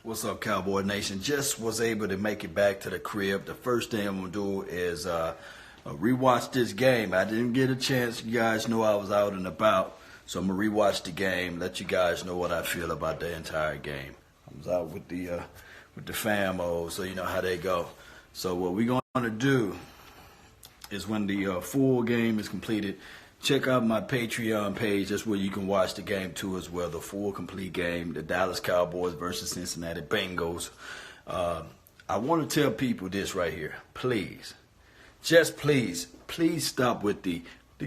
What's up, Cowboy Nation? Just was able to make it back to the crib. The first thing I'm going to do is rewatch this game. I didn't get a chance. You guys know I was out and about. So I'm going to rewatch the game, let you guys know what I feel about the entire game. I was out with the famo, so you know how they go. So what we're going to do is when the full game is completed, check out my Patreon page. That's where you can watch the game too as well. The full complete game, the Dallas Cowboys versus Cincinnati Bengals. I want to tell people this right here. Please, just please stop with the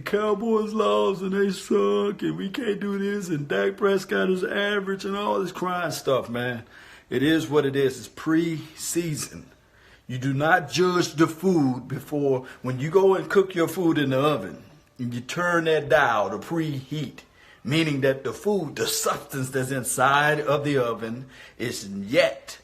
Cowboys lost and they suck and we can't do this and Dak Prescott is average and all this crying stuff, man. It is what it is. It's preseason. You do not judge the food before when you go and cook your food in the oven. And you turn that dial to preheat, meaning that the food, the substance that's inside of the oven is yet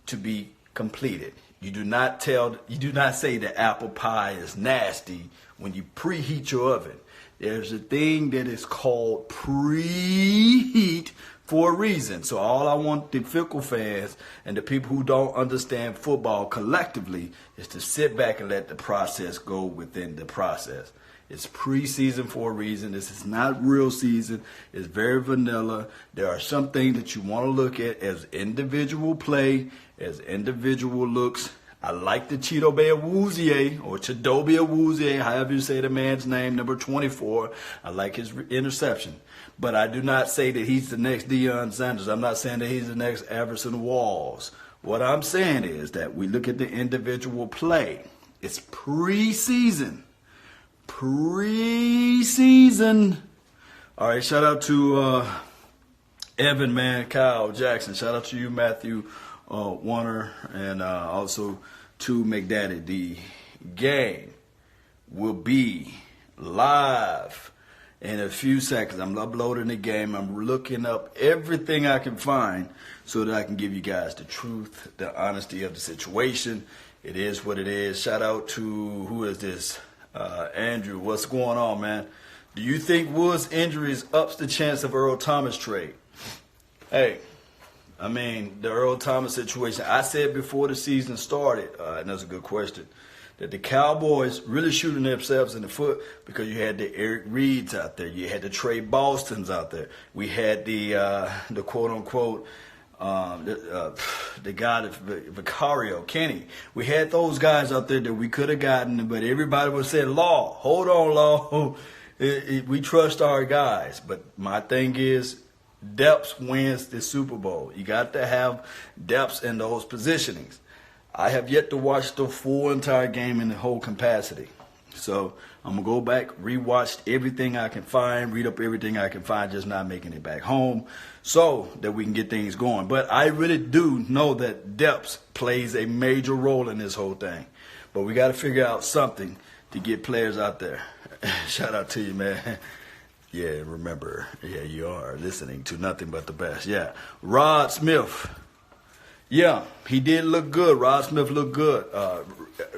to be completed. You do not say that apple pie is nasty when you preheat your oven. There's a thing that is called preheat for a reason. So all I want the fickle fans and the people who don't understand football collectively is to sit back and let the process go within the process. It's preseason for a reason. This is not real season. It's very vanilla. There are some things that you want to look at as individual play, as individual looks. I like the Chidobe Awuzie, or Chidobe Awuzie, however you say the man's name, number 24. I like his interception. But I do not say that he's the next Deion Sanders. I'm not saying that he's the next Everson Walls. What I'm saying is that we look at the individual play. It's preseason. Preseason. All right, shout out to Evan, man, Kyle Jackson. Shout out to you, Matthew Warner, and also to McDaddy. The game will be live in a few seconds. I'm uploading the game. I'm looking up everything I can find so that I can give you guys the truth, the honesty of the situation. It is what it is. Shout out to, who is this? Andrew, what's going on, man? Do you think Woods' injuries ups the chance of Earl Thomas trade? Hey, I mean, the Earl Thomas situation, I said before the season started, and that's a good question, that the Cowboys really shooting themselves in the foot because you had the Eric Reeds out there. You had the Trey Bostons out there. We had the quote-unquote, the guy, Vicario, Kenny. We had those guys out there that we could have gotten, but everybody would say, Law, hold on, Law. We trust our guys. But my thing is, depth wins the Super Bowl. You got to have depth in those positionings. I have yet to watch the full entire game in the whole capacity. So I'm going to go back, rewatch everything I can find, read up everything I can find, just not making it back home so that we can get things going. But I really do know that depth plays a major role in this whole thing. But we got to figure out something to get players out there. Shout out to you, man. Yeah, remember, yeah, you are listening to nothing but the best. Yeah, Rod Smith. Yeah, he did look good. Rod Smith looked good,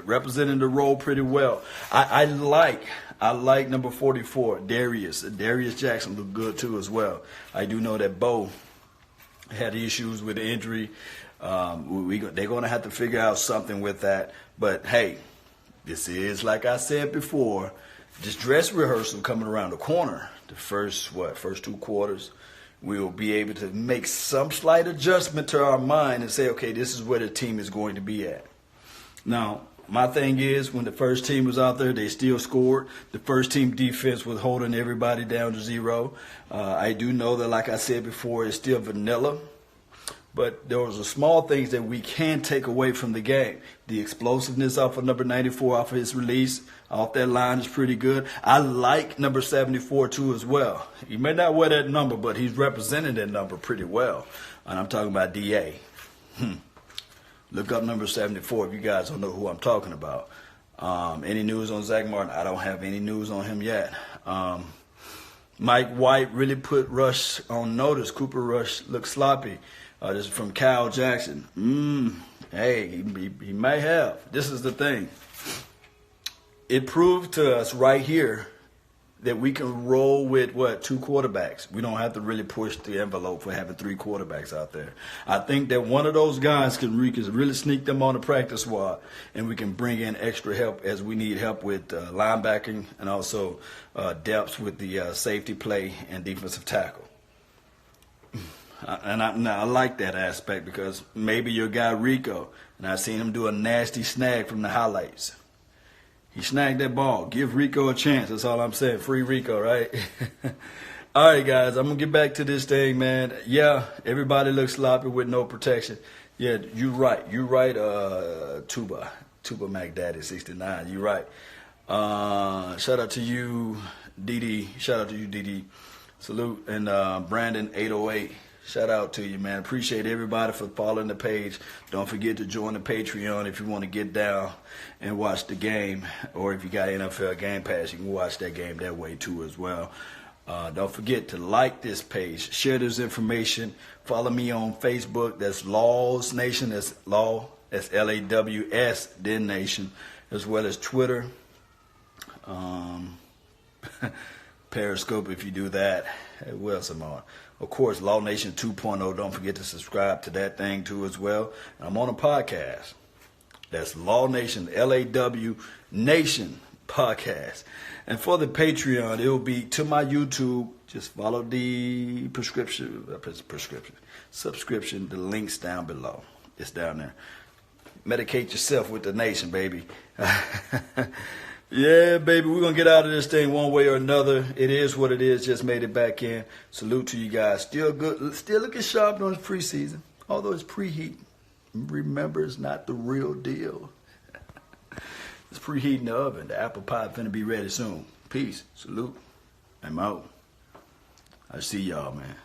representing the role pretty well. I like number 44, Darius. Darius Jackson looked good too as well. I do know that Bo had issues with the injury. They're going to have to figure out something with that. But hey, this is, like I said before, this dress rehearsal coming around the corner. The first 2 quarters. We'll be able to make some slight adjustment to our mind and say, okay, this is where the team is going to be at. Now, my thing is, when the first team was out there, they still scored. The first team defense was holding everybody down to 0. I do know that, like I said before, it's still vanilla. But there was small things that we can take away from the game. The explosiveness off of number 94, off of his release, off that line is pretty good. I like number 74 too as well. He may not wear that number, but he's representing that number pretty well. And I'm talking about DA. Look up number 74 if you guys don't know who I'm talking about. Any news on Zach Martin? I don't have any news on him yet. Mike White really put Rush on notice. Cooper Rush looked sloppy. This is from Kyle Jackson. Hey, he may have. This is the thing. It proved to us right here that we can roll with, 2 quarterbacks. We don't have to really push the envelope for having 3 quarterbacks out there. I think that one of those guys can really sneak them on the practice squad, and we can bring in extra help as we need help with linebacking and also depth with the safety play and defensive tackle. And I like that aspect because maybe your guy Rico, and I seen him do a nasty snag from the highlights. He snagged that ball. Give Rico a chance. That's all I'm saying. Free Rico, right? All right, guys. I'm going to get back to this thing, man. Yeah, everybody looks sloppy with no protection. Yeah, you're right. You're right, Tuba McDaddy 69. You're right. Shout out to you, DD. Shout out to you, DD. Salute. And Brandon 808. Shout out to you, man. Appreciate everybody for following the page. Don't forget to join the Patreon if you want to get down and watch the game. Or if you got NFL Game Pass, you can watch that game that way too as well. Don't forget to like this page. Share this information. Follow me on Facebook. That's Laws Nation. That's Law. That's LAWS, then Nation. As well as Twitter. Periscope if you do that. Who else am I on? Of course, Law Nation 2.0. Don't forget to subscribe to that thing too as well. And I'm on a podcast. That's Law Nation, LAW Nation podcast. And for the Patreon, it will be to my YouTube. Just follow the subscription. The link's down below. It's down there. Medicate yourself with the nation, baby. Yeah, baby, we're going to get out of this thing one way or another. It is what it is. Just made it back in. Salute to you guys. Still good. Still looking sharp on this preseason, although it's preheat. Remember, it's not the real deal. It's preheating the oven. The apple pie finna be ready soon. Peace. Salute. I'm out. I see y'all, man.